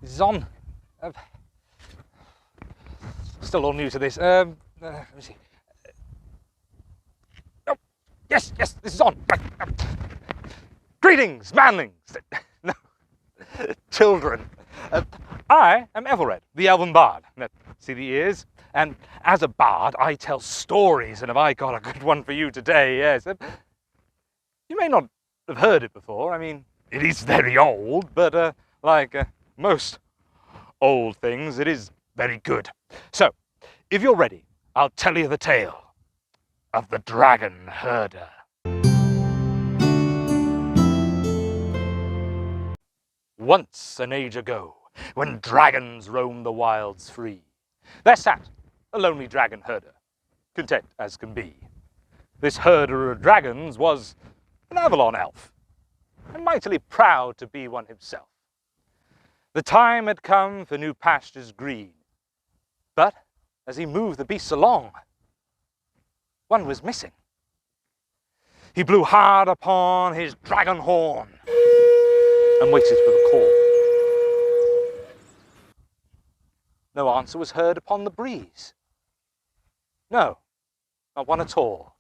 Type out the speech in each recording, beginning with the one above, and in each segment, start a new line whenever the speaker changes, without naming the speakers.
This is on. Still all new to this. Let me see. Oh, yes, this is on. Greetings, manlings. No, children. I am Ethelred, the elven bard. See the ears? And as a bard, I tell stories, and have I got a good one for you today? Yes. You may not have heard it before. I mean, it is very old, but like most old things, it is very good. So, if you're ready, I'll tell you the tale of the dragon herder. Once an age ago, when dragons roamed the wilds free, there sat a lonely dragon herder, content as can be. This herder of dragons was an Avalon elf, and mightily proud to be one himself. The time had come for new pastures green, but as he moved the beasts along, one was missing. He blew hard upon his dragon horn and waited for the call. No answer was heard upon the breeze. No, not one at all.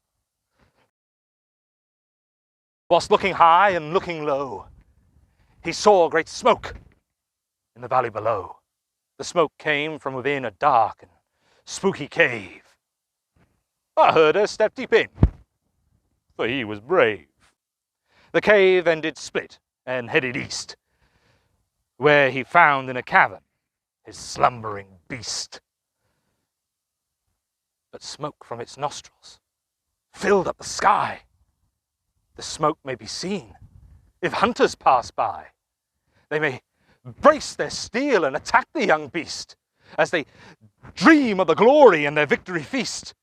Whilst looking high and looking low, he saw a great smoke in the valley below. The smoke came from within a dark and spooky cave. A herder stepped deep in, for he was brave. The cave ended split and headed east, where he found in a cavern his slumbering beast. But smoke from its nostrils filled up the sky. The smoke may be seen if hunters pass by. They may brace their steel and attack the young beast as they dream of the glory and their victory feast.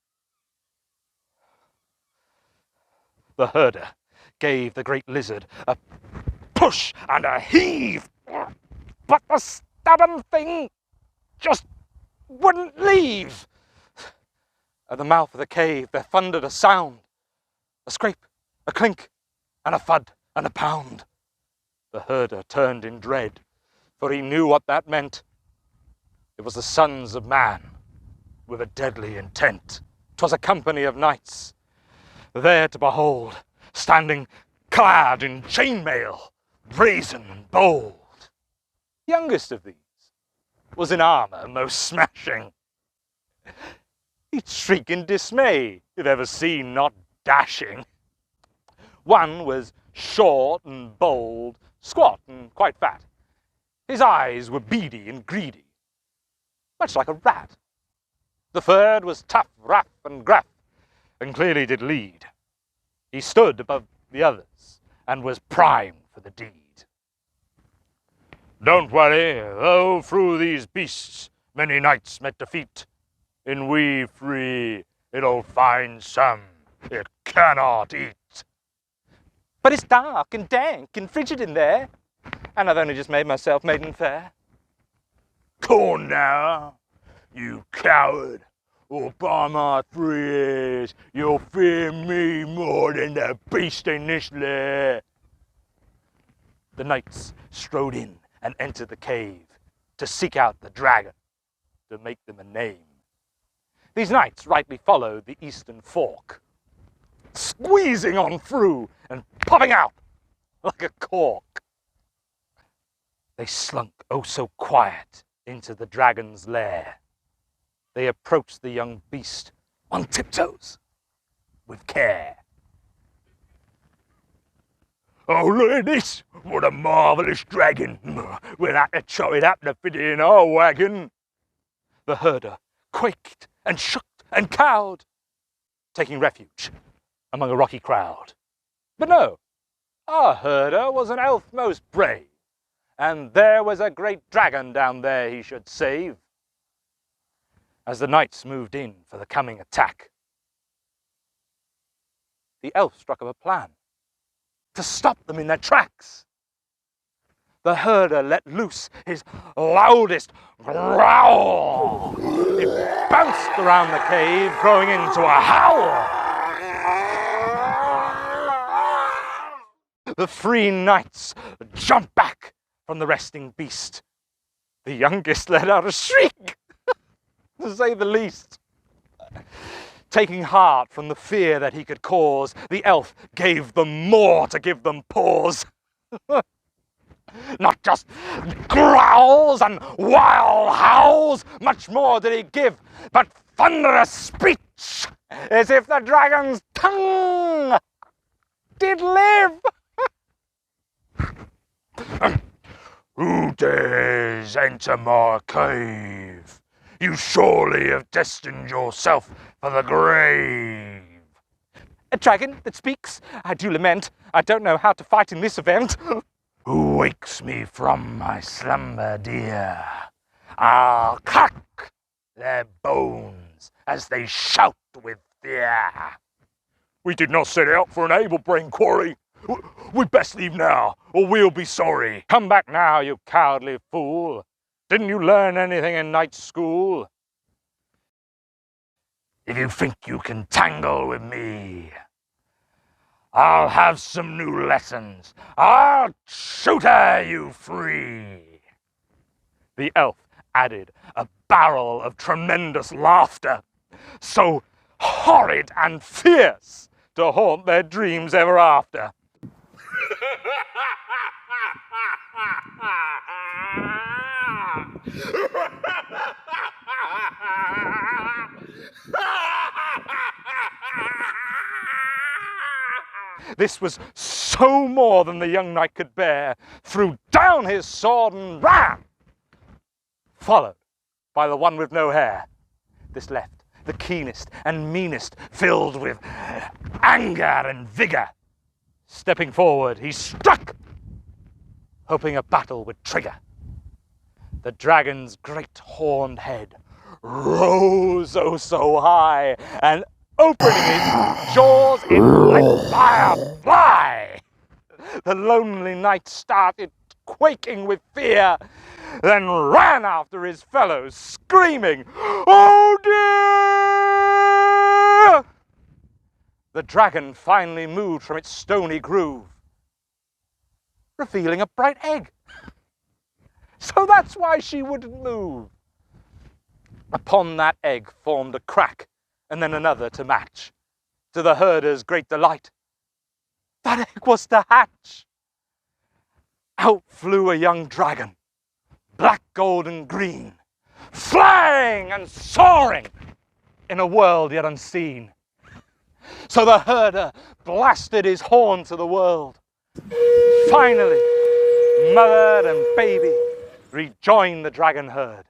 The herder gave the great lizard a push and a heave, but the stubborn thing just wouldn't leave. At the mouth of the cave there thundered a sound, a scrape, a clink, and a thud and a pound. The herder turned in dread, for he knew what that meant. It was the sons of man with a deadly intent. 'Twas a company of knights, there to behold, standing clad in chainmail, brazen and bold. The youngest of these was in armour most smashing. He'd shriek in dismay if ever seen not dashing. One was short and bold, squat and quite fat. His eyes were beady and greedy, much like a rat. The third was tough, rough and gruff, and clearly did lead. He stood above the others, and was primed for the deed. Don't worry, though through these beasts many knights met defeat, in we three it'll find some it cannot eat. But it's dark and dank and frigid in there, and I've only just made myself maiden fair. Corn now, you coward, or by my three ears, you'll fear me more than the beast in this lair. The knights strode in and entered the cave to seek out the dragon, to make them a name. These knights rightly followed the eastern fork, squeezing on through and popping out like a cork. They slunk oh so quiet into the dragon's lair. They approached the young beast on tiptoes with care. Oh, look at this! What a marvellous dragon! We'll have to chop it up to fit it in our wagon. The herder quaked and shook and cowed, taking refuge among a rocky crowd. But no, our herder was an elf most brave, and there was a great dragon down there he should save. As the knights moved in for the coming attack, the elf struck up a plan to stop them in their tracks. The herder let loose his loudest growl. It bounced around the cave, growing into a howl. The three knights jumped back from the resting beast. The youngest let out a shriek, to say the least. Taking heart from the fear that he could cause, the elf gave them more to give them pause. Not just growls and wild howls, much more did he give, but thunderous speech, as if the dragon's tongue did live. Who dares enter my cave? You surely have destined yourself for the grave. A dragon that speaks? I do lament, I don't know how to fight in this event. Who wakes me from my slumber, dear? I'll crack their bones as they shout with fear. We did not set out for an able-brained quarry. We'd best leave now, or we'll be sorry. Come back now, you cowardly fool. Didn't you learn anything in night school? If you think you can tangle with me, I'll have some new lessons. I'll tutor you free. The elf added a barrel of tremendous laughter, so horrid and fierce to haunt their dreams ever after. This was so more than the young knight could bear, threw down his sword and ran, followed by the one with no hair. This left the keenest and meanest, filled with anger and vigour. Stepping forward, he struck, hoping a battle would trigger. The dragon's great horned head rose oh so high, and opening its jaws, it let fire fly. The lonely knight started quaking with fear, then ran after his fellows, screaming, "Oh dear!" The dragon finally moved from its stony groove, revealing a bright egg. So that's why she wouldn't move. Upon that egg formed a crack, and then another to match. To the herder's great delight, that egg was to hatch. Out flew a young dragon, black, gold, and green, flying and soaring in a world yet unseen. So the herder blasted his horn to the world. Finally, mother and baby rejoined the dragon herd.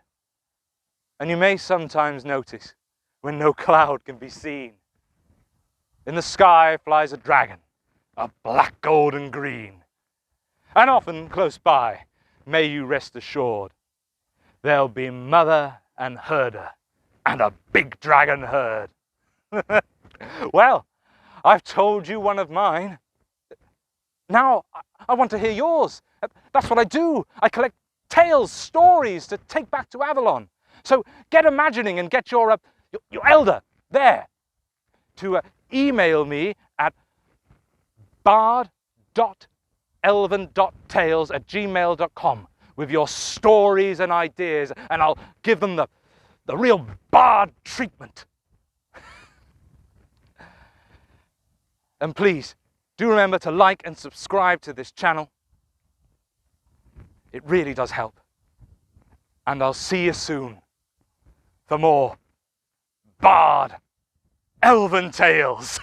And you may sometimes notice, when no cloud can be seen, in the sky flies a dragon, a black, gold, and green. And often close by, may you rest assured, there'll be mother and herder and a big dragon herd. Well, I've told you one of mine. Now I want to hear yours. That's what I do. I collect tales, stories to take back to Avalon. So get imagining and get your elder there to email me at bard.elven.tales@gmail.com with your stories and ideas, and I'll give them the real bard treatment. And please, do remember to like and subscribe to this channel. It really does help. And I'll see you soon for more Bard Elven Tales.